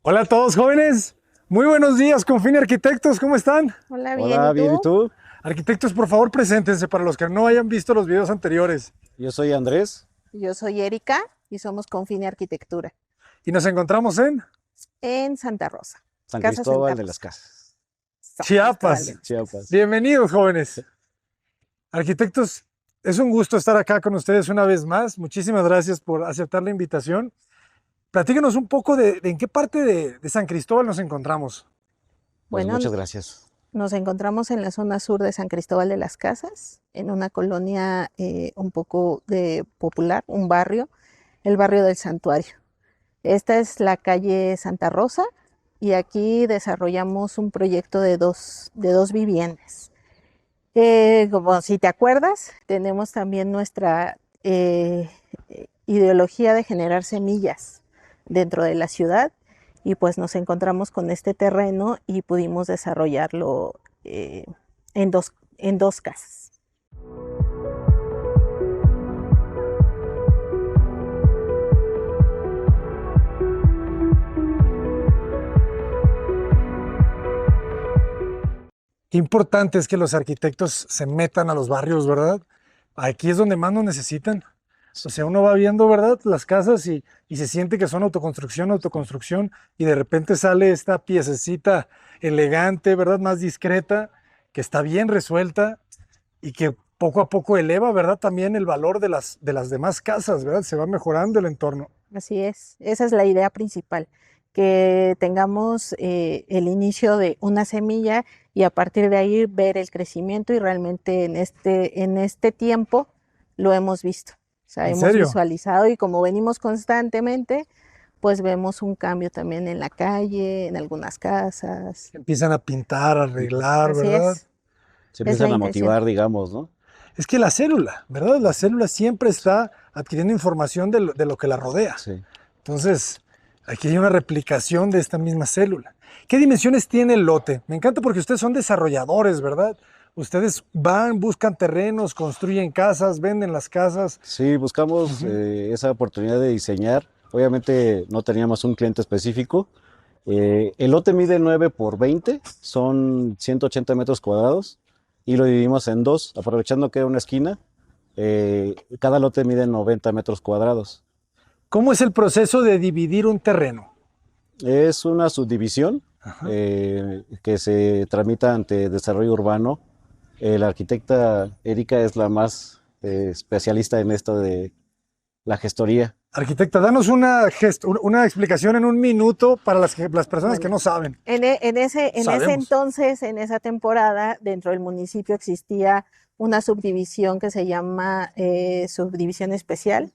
Hola a todos jóvenes, muy buenos días, Confine Arquitectos, ¿cómo están? Hola, bien, Hola, ¿y bien, ¿y tú? tú? Arquitectos, por favor, preséntense para los que no hayan visto los videos anteriores. Yo soy Andrés, Yo soy Erika y somos Confine Arquitectura Y nos encontramos en en Santa Rosa, San Casa Santa Cristóbal de las Rosa, Casas, San Cristóbal de Chiapas. las Casas. Chiapas. Bienvenidos, jóvenes. Arquitectos, es un gusto estar acá con ustedes una vez más. Muchísimas gracias por aceptar la invitación. Platíquenos un poco de en qué parte de San Cristóbal nos encontramos. Pues Bueno, muchas gracias. nos encontramos en la zona sur de San Cristóbal de las Casas, en una colonia un poco popular, un barrio, el barrio del Santuario. Esta es la calle Santa Rosa y aquí desarrollamos un proyecto de dos viviendas. Como si te acuerdas, tenemos también nuestra ideología de generar semillas dentro de la ciudad y pues nos encontramos con este terreno y pudimos desarrollarlo en dos casas. Qué importante es que los arquitectos se metan a los barrios, ¿verdad? Aquí es donde más nos necesitan. O sea, uno va viendo, ¿verdad? Las casas y se siente que son autoconstrucción, autoconstrucción, y de repente sale esta piececita elegante, ¿verdad? Más discreta, que está bien resuelta y que poco a poco eleva, ¿verdad? También el valor de las demás casas, ¿verdad? Se va mejorando el entorno. Así es, esa es la idea principal, que tengamos el inicio de una semilla y a partir de ahí ver el crecimiento y realmente en este tiempo lo hemos visto. O sea, ¿En hemos serio? visualizado y como venimos constantemente, pues vemos un cambio también en la calle, en algunas casas. Empiezan a pintar, a arreglar, Así ¿verdad? Se es la empiezan a intención. motivar, digamos, ¿no? Es que la célula, ¿verdad? La célula siempre está adquiriendo información de lo que la rodea. Sí. Entonces, aquí hay una replicación de esta misma célula. ¿Qué dimensiones tiene el lote? Me encanta porque ustedes son desarrolladores, ¿verdad? Ustedes van, buscan terrenos, construyen casas, venden las casas. Sí, buscamos esa oportunidad de diseñar. Obviamente no teníamos un cliente específico. El lote mide 9 por 20, son 180 metros cuadrados y lo dividimos en dos, aprovechando que era una esquina. Cada lote mide 90 metros cuadrados. ¿Cómo es el proceso de dividir un terreno? Es una subdivisión Ajá. que se tramita ante desarrollo urbano. La arquitecta Erika es la más especialista en esto de la gestoría. Arquitecta, danos una explicación en un minuto para las personas que Bueno, no saben. en ese Sabemos. entonces, en esa temporada, dentro del municipio existía una subdivisión que se llama subdivisión especial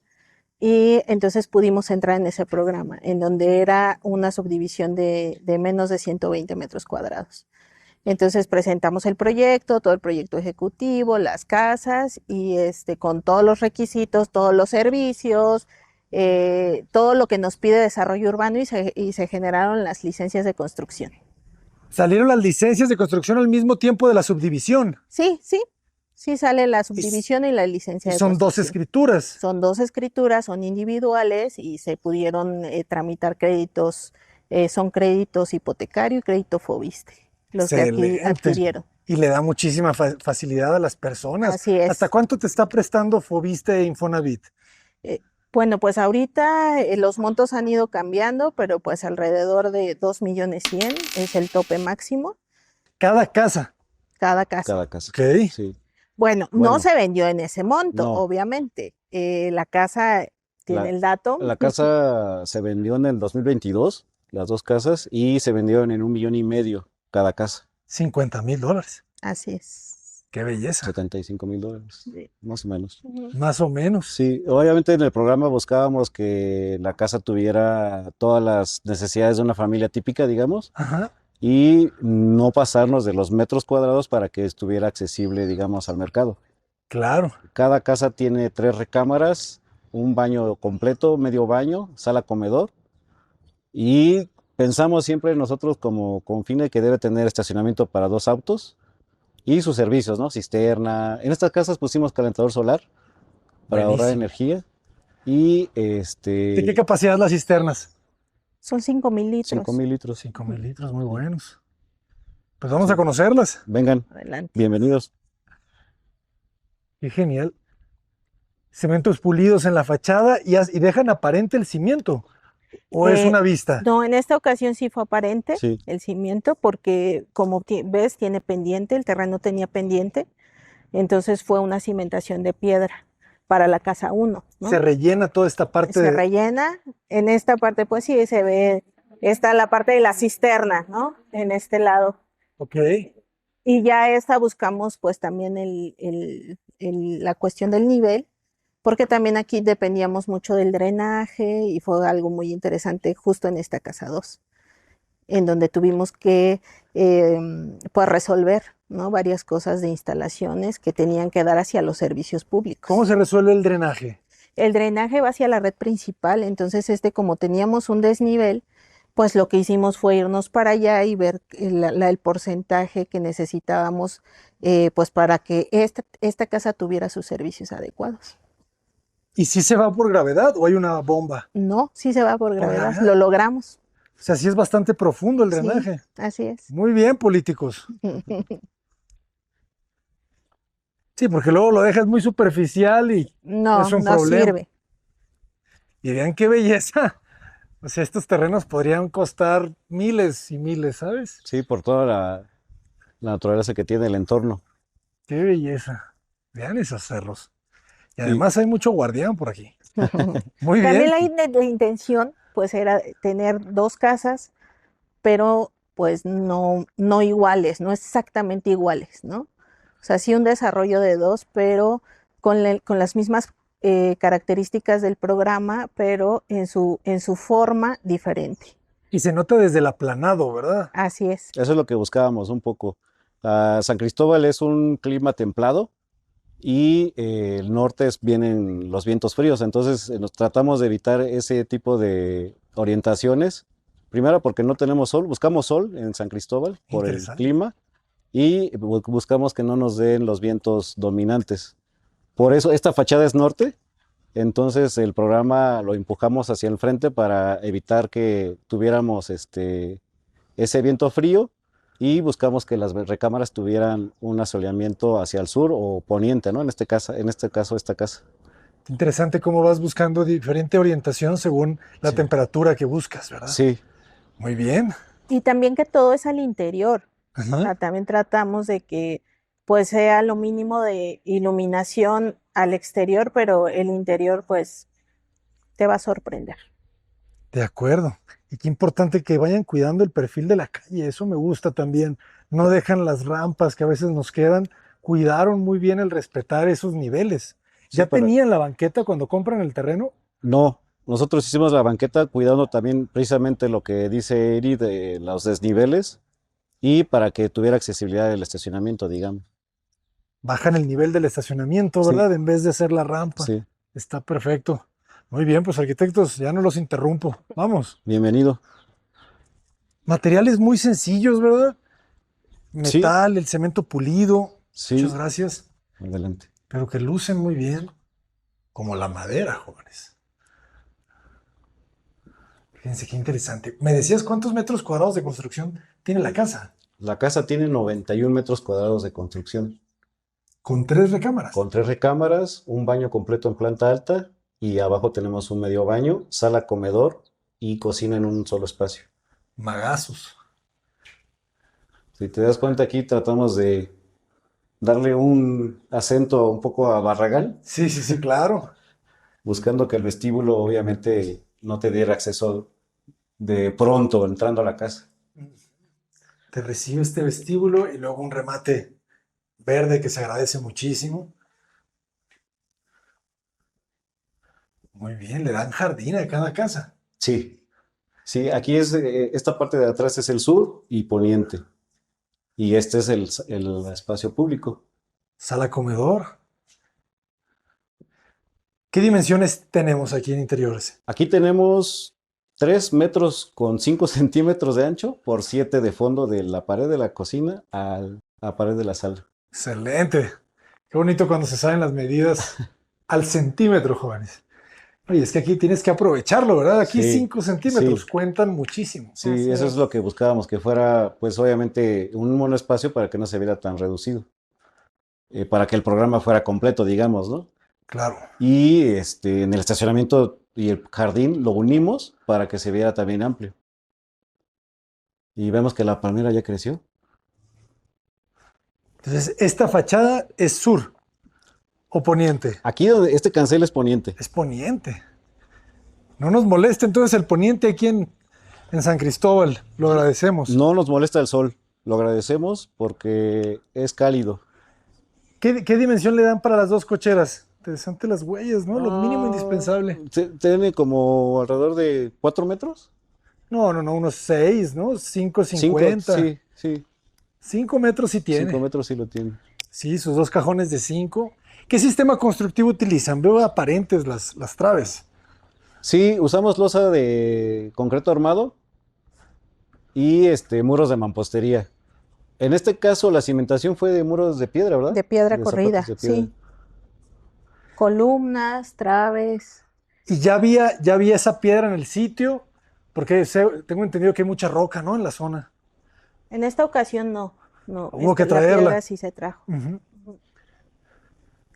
y entonces pudimos entrar en ese programa, en donde era una subdivisión de menos de 120 metros cuadrados. Entonces presentamos el proyecto, todo el proyecto ejecutivo, las casas y con todos los requisitos, todos los servicios, todo lo que nos pide desarrollo urbano y se generaron las licencias de construcción. Salieron las licencias de construcción al mismo tiempo de la subdivisión. Sí, sí, sí sale la Y, s- subdivisión y la y licencia de son dos construcción. escrituras. Son dos escrituras, son individuales y se pudieron tramitar créditos, son créditos hipotecario y crédito Fobiste, los que Excelente. adquirieron. Y le da muchísima facilidad a las personas. Así ¿Hasta es. cuánto te está prestando Fobiste e Infonavit? Eh, bueno, pues ahorita los montos han ido cambiando, pero pues alrededor de 2.100.000 es el tope máximo Cada casa. cada casa. Cada casa. Ok. Sí. Bueno, no Bueno, se vendió en ese monto, no. obviamente. La casa tiene La, el dato. la casa se vendió en el 2022, las dos casas, y se vendieron en 1,5 millones cada casa. $50,000. Así es. Qué belleza. 75,000 dólares, Sí. más o menos. Ujú. Más o menos. Sí, obviamente en el programa buscábamos que la casa tuviera todas las necesidades de una familia típica, digamos, Ajá. y no pasarnos de los metros cuadrados para que estuviera accesible, digamos, al mercado. Claro. Cada casa tiene 3 recámaras, un baño completo, medio baño, sala comedor, y pensamos siempre nosotros como Confine que debe tener estacionamiento para 2 autos y sus servicios, ¿no? Cisterna. En estas casas pusimos calentador solar para ahorrar Buenísimo. energía y ¿De qué capacidad las cisternas? Son 5,000 litros. 5,000 litros. 5,000 litros, muy buenos. Pues vamos a conocerlas. Vengan, Adelante. bienvenidos. Qué genial. Cementos pulidos en la fachada y dejan aparente el cimiento. ¿O es una vista? No, en esta ocasión sí fue aparente Sí. el cimiento porque como ves tiene pendiente, el terreno tenía pendiente, entonces fue una cimentación de piedra para la casa 1, ¿no? Se rellena toda esta parte Se rellena, en esta parte pues sí se ve, está la parte de la cisterna, ¿no? En este lado. Ok. Y ya esta buscamos pues también la cuestión del nivel, porque también aquí dependíamos mucho del drenaje y fue algo muy interesante justo en esta casa 2, en donde tuvimos que pues resolver, ¿no? Varias cosas de instalaciones que tenían que dar hacia los servicios públicos. ¿Cómo se resuelve el drenaje? El drenaje va hacia la red principal, entonces como teníamos un desnivel, pues lo que hicimos fue irnos para allá y ver el porcentaje que necesitábamos pues para que esta casa tuviera sus servicios adecuados. ¿Y si se va por gravedad o hay una bomba? No, sí se va por gravedad, gravedad? lo logramos. O sea, sí es bastante profundo el Sí, drenaje. así es. Muy bien, políticos. Sí, porque luego lo dejas muy superficial y No, es un no problema. sirve. Y vean qué belleza. O sea, estos terrenos podrían costar miles y miles, ¿sabes? Sí, por toda la naturaleza que tiene el entorno. Qué belleza. Vean esos cerros. Y Sí. además hay mucho guardián por aquí. Muy También bien. la intención pues era tener 2 casas, pero pues no iguales, no exactamente iguales, ¿no? O sea, sí un desarrollo de 2, pero con las mismas características del programa, pero en su forma diferente. Y se nota desde el aplanado, ¿verdad? Así es. Eso es lo que buscábamos un poco. San Cristóbal es un clima templado y el norte vienen los vientos fríos, entonces nos tratamos de evitar ese tipo de orientaciones. Primero porque no tenemos sol, buscamos sol en San Cristóbal por el Interesante. clima y buscamos que no nos den los vientos dominantes. Por eso esta fachada es norte, entonces el programa lo empujamos hacia el frente para evitar que tuviéramos ese viento frío y buscamos que las recámaras tuvieran un asoleamiento hacia el sur o poniente, ¿no? En este caso, esta casa. Interesante cómo vas buscando diferente orientación según la Sí. temperatura que buscas, ¿verdad? Sí, Muy bien. Y también que todo es al interior. O Ajá. sea, también tratamos de que pues sea lo mínimo de iluminación al exterior, pero el interior pues te va a sorprender. De acuerdo. Y qué importante que vayan cuidando el perfil de la calle. Eso me gusta también. No dejan las rampas que a veces nos quedan. Cuidaron muy bien el respetar esos niveles. Sí, ¿Ya para- tenían la banqueta cuando compran el terreno? no, nosotros hicimos la banqueta cuidando también precisamente lo que dice Eri de los desniveles y para que tuviera accesibilidad del estacionamiento, digamos. Bajan el nivel del estacionamiento, Sí. ¿verdad? En vez de hacer la rampa. Sí, Está perfecto. Muy bien, pues arquitectos, ya no los interrumpo. Vamos. bienvenido. Materiales muy sencillos, ¿verdad? Sí. Metal, el cemento pulido. Sí, Muchas gracias. adelante. Pero que lucen muy bien. Como la madera, jóvenes. Fíjense qué interesante. ¿Me decías cuántos metros cuadrados de construcción tiene la casa? La casa tiene 91 metros cuadrados de construcción, Con 3 recámaras. con 3 recámaras, un baño completo en planta alta y abajo tenemos un medio baño, sala, comedor y cocina en un solo espacio. Magazos. Si te das cuenta aquí tratamos de darle un acento un poco a Barragán, Sí, sí, sí, claro. buscando que el vestíbulo obviamente no te diera acceso de pronto entrando a la casa. Te recibe este vestíbulo y luego un remate verde que se agradece muchísimo. Muy bien, le dan jardín a cada casa. Sí, sí, aquí esta parte de atrás es el sur y poniente. Y este es el espacio público. Sala comedor. ¿Qué dimensiones tenemos aquí en interiores? Aquí tenemos 3 metros con 5 centímetros de ancho por 7 de fondo de la pared de la cocina a la pared de la sala. Excelente. Qué bonito cuando se saben las medidas al centímetro, jóvenes. Oye, es que aquí tienes que aprovecharlo, ¿verdad? Aquí Sí, 5 centímetros sí. cuentan muchísimo. Sí, Así eso es lo es. que buscábamos, que fuera, pues obviamente, un monoespacio para que no se viera tan reducido, para que el programa fuera completo, digamos, ¿no? Claro. Y en el estacionamiento y el jardín lo unimos para que se viera también amplio. Y vemos que la palmera ya creció. Entonces, esta fachada es sur o poniente. Aquí donde este cancel es poniente. Es poniente. No nos molesta entonces el poniente aquí en San Cristóbal. Lo agradecemos. No nos molesta el sol, lo agradecemos porque es cálido. ¿Qué dimensión le dan para las dos cocheras? Interesante las huellas, ¿no? Lo mínimo indispensable. Tiene como alrededor de 4 metros. No, unos 6, ¿no? 5, 5,50. sí, sí. 5 metros sí 5 tiene. metros sí lo tiene. Sí, sus dos cajones de 5. ¿Qué sistema constructivo utilizan? Veo aparentes las traves. Sí, usamos losa de concreto armado y muros de mampostería. En este caso, la cimentación fue de muros de piedra, ¿verdad? De piedra De zapatos corrida, de piedra. sí. Columnas, traves. Y ya había esa piedra en el sitio, porque tengo entendido que hay mucha roca, ¿no? En la zona. En esta ocasión no, no, Hubo que la traerla. piedra sí se trajo. Ujú.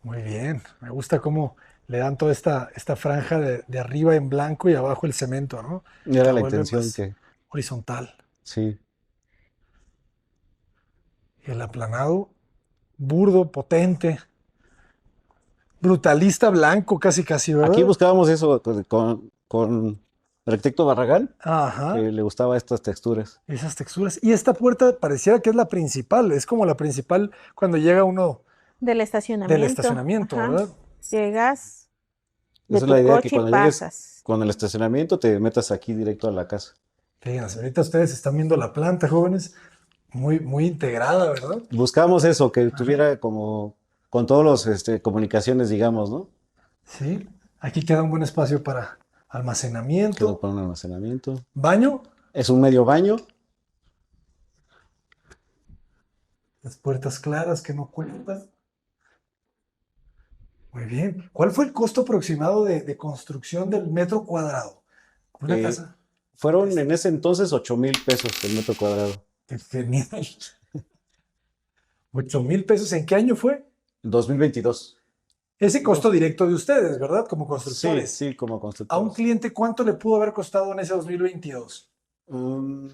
Muy bien. Me gusta cómo le dan toda esta franja de arriba en blanco y abajo el cemento, ¿no? Y era La la vuelve intención más que, horizontal. sí. Y el aplanado, burdo, potente, brutalista blanco, casi, casi, Aquí ¿verdad? buscábamos eso con el arquitecto Barragán, Ajá. que le gustaba estas texturas. Esas texturas. Y esta puerta pareciera que es la principal, es como la principal cuando llega uno Del del estacionamiento. estacionamiento, Ajá. ¿verdad? Llegas de Esa es tu la idea, que coche y cuando llegues pasas. con el estacionamiento te metas aquí directo a la casa. Fíjense, ahorita ustedes están viendo la planta, jóvenes, muy, muy integrada, ¿verdad? Buscamos eso, que tuviera como con todos los comunicaciones, digamos, ¿no? Sí. Aquí queda un buen espacio para Quedó almacenamiento. para un almacenamiento. Baño, Es un medio baño. las puertas claras que no cuentan. Muy bien. ¿Cuál fue el costo aproximado de construcción del metro cuadrado? Una eh, casa. Fueron en ese entonces 8,000 pesos el metro cuadrado. Qué genial. 8,000 pesos. ¿En qué año fue? En 2022. Ese costo directo de ustedes, ¿verdad? Como Sí, constructores. sí, como A un constructores. cliente, ¿cuánto le pudo haber costado en ese 2022? Mm,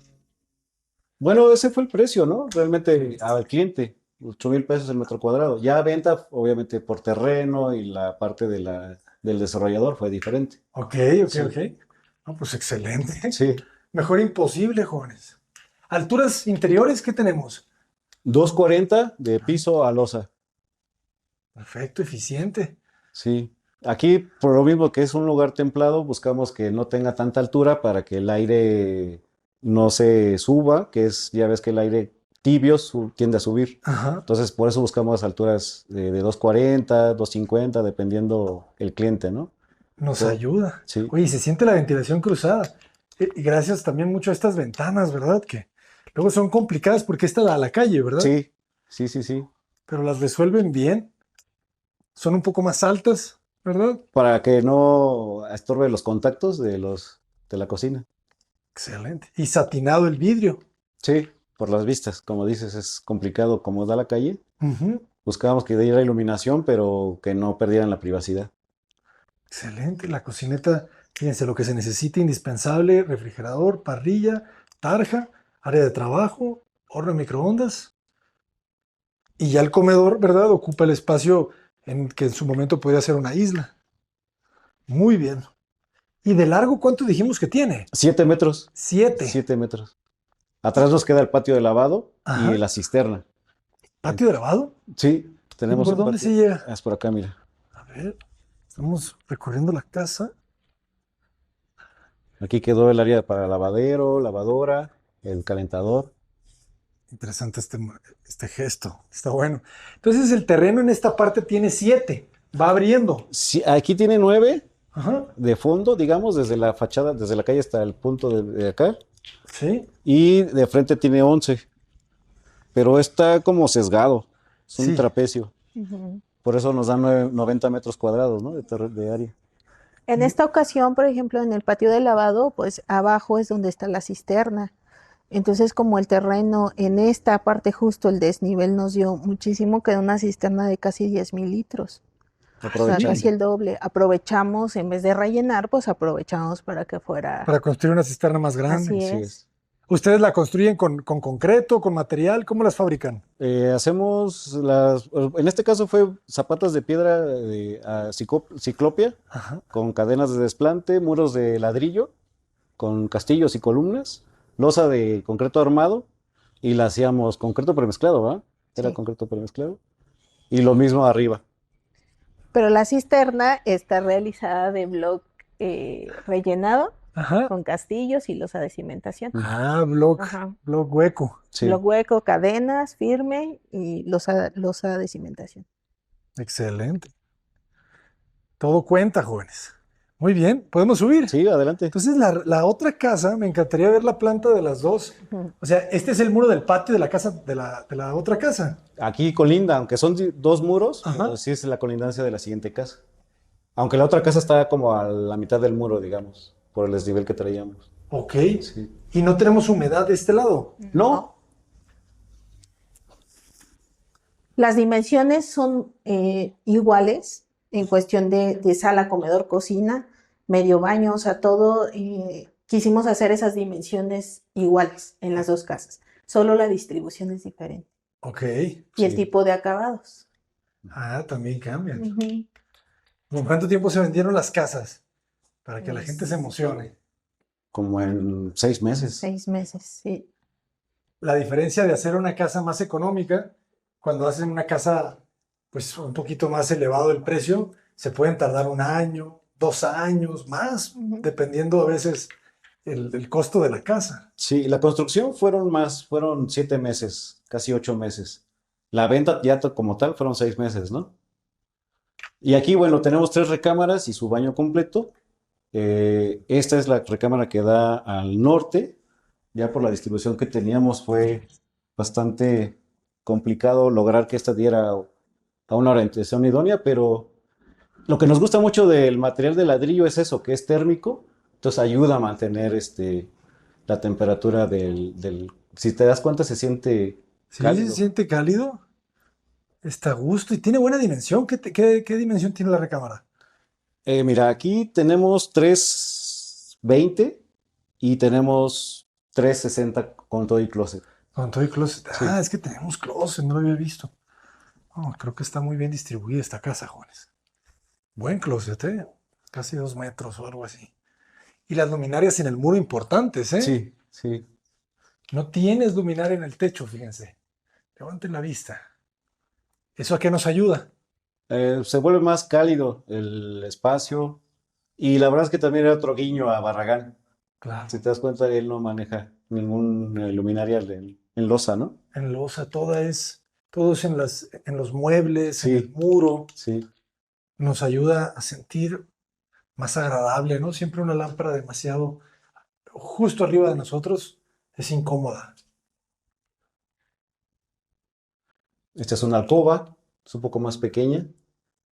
bueno, ese fue el precio, ¿no? Realmente al cliente, 8,000 pesos el metro cuadrado. Ya a venta, obviamente, por terreno y la parte del desarrollador fue diferente. Ok. Sí, No, pues excelente. sí. Mejor imposible, jóvenes. Alturas interiores, ¿qué tenemos? 240 de piso a losa. Perfecto, eficiente. Sí. Aquí, por lo mismo que es un lugar templado, buscamos que no tenga tanta altura para que el aire no se suba, ya ves que el aire tibio tiende a subir. Ajá. Entonces, por eso buscamos alturas de 240, 250, dependiendo el cliente, ¿no? Nos Todo. ayuda. Sí, Oye, y se siente la ventilación cruzada. Y gracias también mucho a estas ventanas, ¿verdad? Que luego son complicadas porque está a la calle, ¿verdad? sí, sí, sí, sí. Pero las resuelven bien. Son un poco más altas, ¿verdad? Para que no estorbe los contactos de la cocina. Excelente. Y satinado el vidrio. Sí, por las vistas, como dices, es complicado como da la calle. Ujú. Buscábamos que diera iluminación, pero que no perdieran la privacidad. Excelente. La cocineta, fíjense lo que se necesita, indispensable, refrigerador, parrilla, tarja, área de trabajo, horno de microondas. Y ya el comedor, ¿verdad? Ocupa el espacio que en su momento podría ser una isla. Muy bien. ¿Y de largo cuánto dijimos que tiene? 7 metros, 7. 7 metros. Atrás nos queda el patio de lavado Ajá. y la cisterna. ¿Patio de lavado? Sí, ¿Y tenemos por un dónde patio. se llega? Es por acá, mira. A ver, estamos recorriendo la casa. Aquí quedó el área para lavadero, lavadora, el calentador. Interesante este gesto. Está bueno. Entonces el terreno en esta parte tiene 7. Va abriendo. Sí, aquí tiene 9 Ajá. de fondo, digamos, desde la fachada, desde la calle hasta el punto de acá. Sí. Y de frente tiene 11. Pero está como sesgado. Es un Sí. trapecio. Ujú. Por eso nos dan 90 metros cuadrados, ¿no? De área. En esta ocasión, por ejemplo, en el patio de lavado, pues abajo es donde está la cisterna. Entonces, como el terreno en esta parte justo, el desnivel nos dio muchísimo, quedó una cisterna de casi 10,000 litros. O sea, casi Aprovechando. el doble. Aprovechamos, en vez de rellenar, pues aprovechamos para que fuera. Para construir una cisterna más grande. Así Así es. es. ¿Ustedes la construyen con concreto, con material? ¿Cómo las fabrican? Hacemos en este caso fue zapatas de piedra ciclopia, Ajá. con cadenas de desplante, muros de ladrillo, con castillos y columnas, losa de concreto armado, y la hacíamos concreto premezclado, ¿verdad? Era Sí. concreto premezclado. Y lo mismo arriba. Pero la cisterna está realizada de bloc rellenado Ajá. con castillos y losa de cimentación. Ah, bloc Ajá. hueco. Sí. Bloc hueco, cadenas, firme y losa de cimentación. Excelente. Todo cuenta, jóvenes. Muy bien, podemos subir. Sí, adelante. Entonces, la otra casa, me encantaría ver la planta de las dos. Ujú. O sea, este es el muro del patio de la casa, de la otra casa. Aquí colinda, aunque son dos muros, Ajá. pero sí es la colindancia de la siguiente casa. Aunque la otra casa está como a la mitad del muro, digamos, por el desnivel que traíamos. Ok. Sí. Y no tenemos humedad de este lado. No, Las dimensiones son iguales en cuestión de sala, comedor, cocina, medio baño, o sea, todo. Quisimos hacer esas dimensiones iguales en las dos casas. Solo la distribución es diferente. Ok. Y el Sí. tipo de acabados. Ah, también cambian. Ujú. ¿En cuánto tiempo se vendieron las casas? Para que la gente se emocione. como en 6 meses. 6 meses, sí. La diferencia de hacer una casa más económica, cuando hacen una casa pues un poquito más elevado el precio, se pueden tardar 1 año, 2 años, más, Ujú. dependiendo a veces el costo de la casa. Sí, la construcción fueron 7 meses, casi 8 meses. La venta ya como tal fueron 6 meses, ¿no? Y aquí, bueno, tenemos 3 recámaras y su baño completo. Esta es la recámara que da al norte. Ya por la distribución que teníamos fue bastante complicado lograr que esta diera a una orientación idónea, pero lo que nos gusta mucho del material de ladrillo es eso, que es térmico, entonces ayuda a mantener la temperatura si te das cuenta, se siente Sí, cálido. se siente cálido, está a gusto y tiene buena dimensión. ¿Qué dimensión tiene la recámara? Mira, aquí tenemos 320 y tenemos 360 con todo y closet. Con todo y closet. Sí. Ah, es que tenemos closet, no lo había visto. Oh, creo que está muy bien distribuida esta casa, jóvenes. Buen closet, ¿eh? Casi 2 metros o algo así. Y las luminarias en el muro importantes, ¿eh? Sí, sí. No tienes luminaria en el techo, fíjense. Levanten la vista. ¿Eso a qué nos ayuda? Se vuelve más cálido el espacio y la verdad es que también era otro guiño a Barragán. Claro. Si te das cuenta, él no maneja ningún luminaria en losa, ¿no? En losa, todo es en los muebles, en Sí. el muro. Sí, Nos ayuda a sentir más agradable, ¿no? Siempre una lámpara demasiado justo arriba de nosotros es incómoda. esta es una alcoba, es un poco más pequeña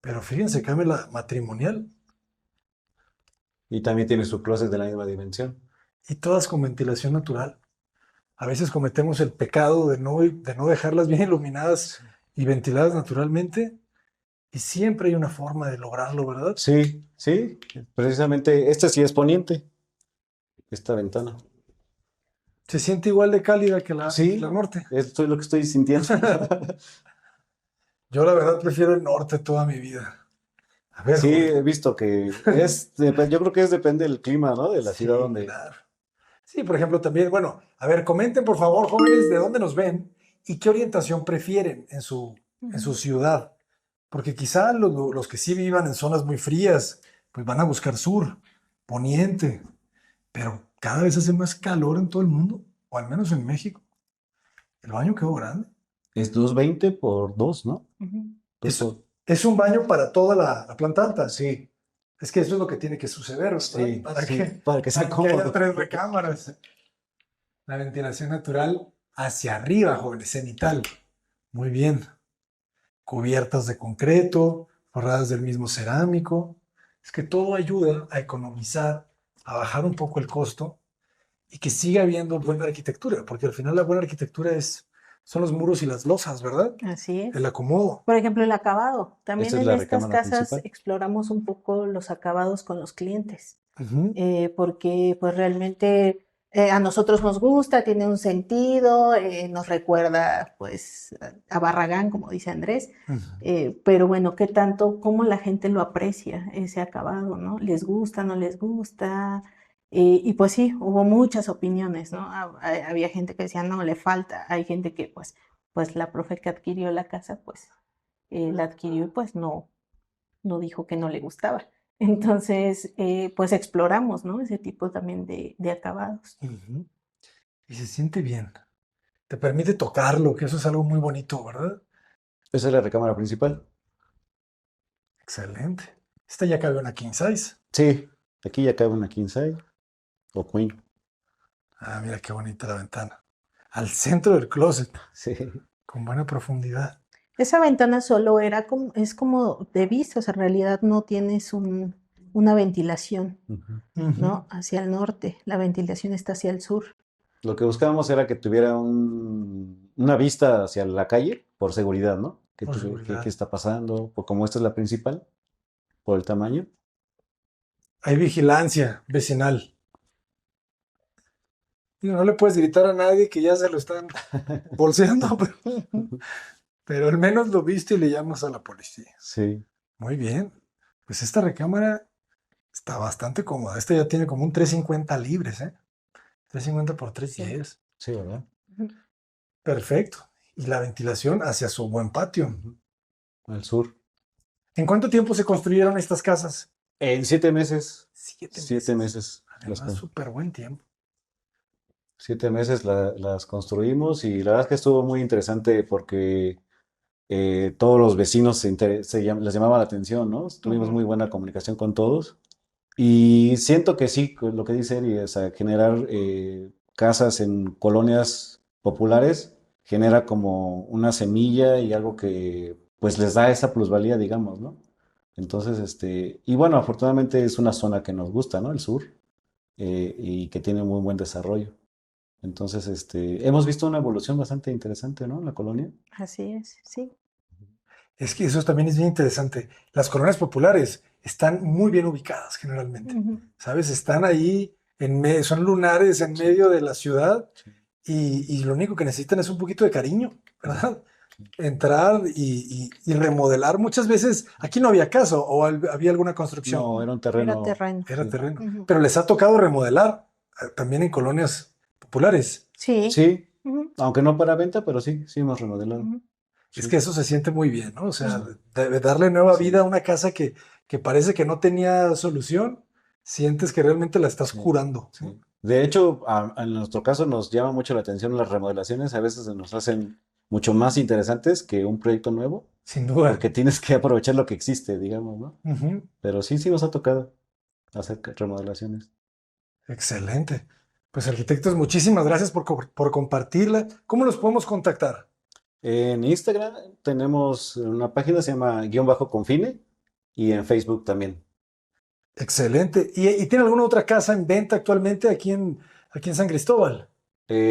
Pero fíjense, cambia la matrimonial y también tiene su closet de la misma dimensión. y todas con ventilación natural. A veces cometemos el pecado de no dejarlas bien iluminadas y ventiladas naturalmente, y siempre hay una forma de lograrlo, ¿verdad? Sí, sí, precisamente esta sí es poniente, esta ventana. Se siente igual de cálida que la Sí, norte. esto es lo que estoy sintiendo. Yo la verdad prefiero el norte toda mi vida. A ver, Sí, joven. he visto que yo creo que depende del clima, ¿no? De la Sí, ciudad donde. claro. Sí, por ejemplo, también, bueno, a ver, comenten por favor, jóvenes, de dónde nos ven y qué orientación prefieren en su ciudad. Porque quizá los que sí vivan en zonas muy frías, pues van a buscar sur, poniente, pero cada vez hace más calor en todo el mundo, o al menos en México. El baño quedó grande. Es 220 por 2, ¿no? Ujú. Es un baño para toda la planta alta. Sí, Es que eso es lo que tiene que suceder, ¿verdad? sí, Para sí, que, para que sea para que haya cómodo. 3 recámaras. La ventilación natural hacia arriba, jóvenes, cenital. Muy bien. Cubiertas de concreto, forradas del mismo cerámico. es que todo ayuda a economizar, a bajar un poco el costo y que siga habiendo buena arquitectura, porque al final la buena arquitectura son los muros y las losas, ¿verdad? Así es. El acomodo. Por ejemplo, el acabado. También Esta es en la estas recámara casas principal. exploramos un poco los acabados con los clientes, Ujú. porque pues realmente a nosotros nos gusta, tiene un sentido, nos recuerda pues a Barragán, como dice Andrés, Ujú. pero bueno, ¿qué tanto, cómo la gente lo aprecia, ese acabado, ¿no? ¿Les gusta, no les gusta? Y pues sí, hubo muchas opiniones, ¿no? Había gente que decía, no, le falta, hay gente que pues la profe que adquirió la casa, pues la adquirió y pues no dijo que no le gustaba. Entonces, pues exploramos, ¿no? Ese tipo también de acabados. Ujú. Y se siente bien. Te permite tocarlo, que eso es algo muy bonito, ¿verdad? Esa es la recámara principal. Excelente. Esta ya cabe una king size. Sí, aquí ya cabe una king size o queen. Ah, mira qué bonita la ventana. Al centro del closet, Sí. con buena profundidad. Esa ventana solo es como de vista, o sea, en realidad no tienes una ventilación, Ujú. Ujú. ¿no? Hacia el norte, la ventilación está hacia el sur. Lo que buscábamos era que tuviera una vista hacia la calle por seguridad, ¿no? Por ¿Qué seguridad. está pasando? Pues como esta es la principal, por el tamaño. Hay vigilancia vecinal. Digo, no le puedes gritar a nadie que ya se lo están bolseando, pero al menos lo viste y le llamas a la policía. Sí, Muy bien. Pues esta recámara está bastante cómoda. Esta ya tiene como un 350 libres, ¿eh? 350 por Sí. 310. sí, ¿verdad? Perfecto. Y la ventilación hacia su buen patio. Ujú. Al sur. ¿En cuánto tiempo se construyeron estas casas? En 7 meses. 7 meses. 7 meses. Además, súper buen tiempo. 7 meses las construimos y la verdad es que estuvo muy interesante porque todos los vecinos les llamaba la atención, ¿no? Tuvimos muy buena comunicación con todos y siento que sí, lo que dice Eri, o sea, generar casas en colonias populares genera como una semilla y algo que pues les da esa plusvalía, digamos, ¿no? Entonces, y bueno, afortunadamente es una zona que nos gusta, ¿no? El sur, y que tiene muy buen desarrollo. Entonces, hemos visto una evolución bastante interesante, ¿no? En la colonia. Así es, sí. Es que eso también es bien interesante. Las colonias populares están muy bien ubicadas generalmente. Ujú. ¿Sabes? Están ahí, son lunares en Sí, medio de la ciudad sí. y lo único que necesitan es un poquito de cariño, ¿verdad? Entrar y remodelar. Muchas veces aquí no había casa o había alguna construcción, No, era un Era terreno. terreno. era Sí. terreno. Ujú. Pero les ha tocado remodelar también en colonias populares. Sí. Sí, Ujú, aunque no para venta, pero sí, sí hemos remodelado. ujú, Es Sí, que eso se siente muy bien, ¿no? O sea, ujú. de darle nueva vida sí, a una casa que parece que no tenía solución, sientes que realmente la estás sí, curando, ¿no? sí. De hecho, en nuestro caso nos llama mucho la atención las remodelaciones, a veces se nos hacen mucho más interesantes que un proyecto nuevo, Sin duda. porque tienes que aprovechar lo que existe, digamos, ¿no? Ujú. Pero sí, sí nos ha tocado hacer remodelaciones. Excelente. Pues arquitectos, muchísimas gracias por compartirla. ¿Cómo los podemos contactar? En Instagram tenemos una página, se llama guión bajo confine, y en Facebook también. Excelente. ¿Y tiene alguna otra casa en venta actualmente aquí en San Cristóbal?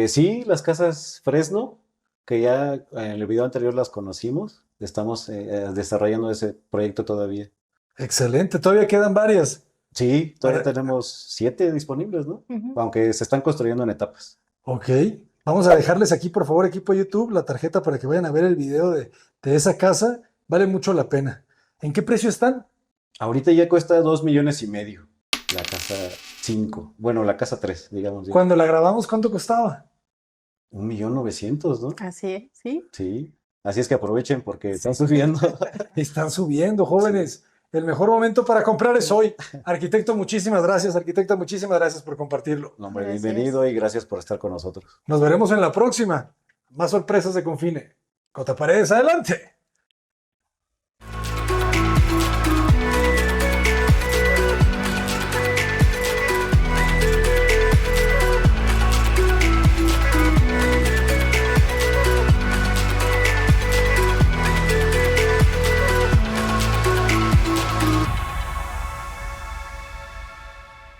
Sí, las casas Fresno, que ya en el video anterior las conocimos, estamos desarrollando ese proyecto todavía. Excelente. Todavía quedan varias. Sí, todavía Para- tenemos 7 disponibles, ¿no? Ujú. Aunque se están construyendo en etapas. Ok. Vamos a dejarles aquí, por favor, equipo de YouTube, la tarjeta para que vayan a ver el video de esa casa. Vale mucho la pena. ¿En qué precio están? Ahorita ya cuesta 2,5 millones la casa 5. Bueno, la casa 3, digamos ya. Cuando la grabamos, ¿cuánto costaba? 1,900,000, ¿no? Así es, sí. Sí. Así es que aprovechen porque están subiendo. Están subiendo, Sí. jóvenes. El mejor momento para comprar es hoy. Arquitecto, muchísimas gracias. Arquitecta, muchísimas gracias por compartirlo. No, hombre, Gracias. bienvenido y gracias por estar con nosotros. Nos veremos en la próxima. Más sorpresas de Confine. Cota Paredes, adelante.